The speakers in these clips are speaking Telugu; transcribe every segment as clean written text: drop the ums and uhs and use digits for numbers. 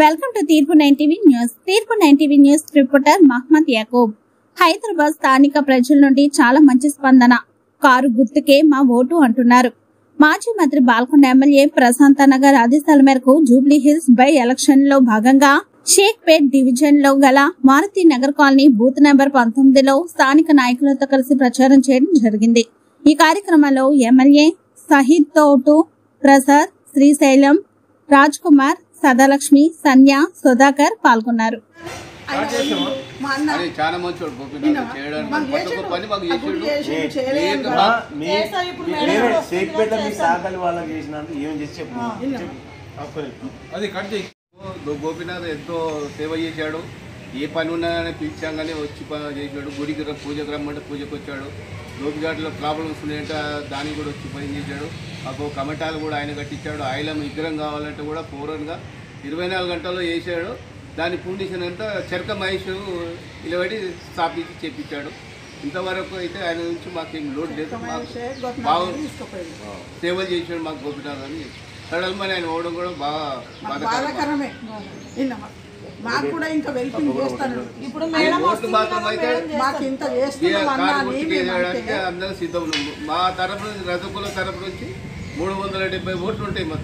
వెల్కమ్ టు తీర్పు 9 టీవీ న్యూస్. తీర్పు 9 TV news reporter Mohammed Yakub. Hyderabad స్థానిక ప్రజల నుండి చాలా మంచి స్పందన. కారు గుర్తుకే మా ఓటు అంటున్నారు. మాజీ మంత్రి బాల్కొండ ఎమ్మెల్యే ప్రశాంత్ నగర్ ఆదేశాల మేరకు జూబ్లీ హిల్స్ బై ఎలక్షన్ లో భాగంగా షేక్పేట్ డివిజన్ లో గల Maruthi Nagar colony booth number 19లో స్థానిక నాయకులతో కలిసి ప్రచారం చేయడం జరిగింది. ఈ కార్యక్రమంలో ఎమ్మెల్యే సహీద్ తోటు, ప్రసాద్, శ్రీశైలం, రాజ్ కుమార్, సదాలక్ష్మి, సంధ్య, సుధాకర్ పాల్గొన్నారు. గోపీనాథ్ ఎంతో సేవ చేశాడు. ఏ పని ఉన్నాయని పిలిచాగానే వచ్చి చేశాడు. గుడికి పూజకు రమ్మంటే పూజకు వచ్చాడు. లోపిఘాట్లో ప్రాబ్లమ్స్ ఉన్నాయంటే దానికి కూడా వచ్చి పని చేశాడు. మాకు కమిటాలు కూడా ఆయన కట్టించాడు. ఆయిలం విగ్రహం కావాలంటే కూడా ఫోరన్గా 24 గంటల్లో వేసాడు. దాని ఫౌండేషన్ అంతా చెరక మహేష్ నిలబడి స్థాపించి చేపించాడు. ఇంతవరకు అయితే ఆయన నుంచి మాకేం లోడ్ లేదు. బాగా సేవలు చేశాడు మాకు గోపీనాథ్ అని. సడల్మని ఆయన పోవడం కూడా బాగా బాధాకరమే. మాకు కూడా ఇంకా వెల్పింగ్ చేస్తాను. ఇప్పుడు మాత్రం అయితే మాకు అందరూ సిద్ధం. మా తరపు నుంచి రజకుల తరపు నుంచి 370 ఓట్లు ఉంటాయి. మన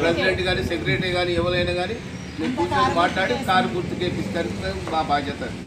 ప్రెసిడెంట్ కానీ సెక్రటరీ కానీ ఎవరైనా కానీ మేము కూర్చొని మాట్లాడి కారు గుర్తుకేపిస్తారు. మా బాధ్యత.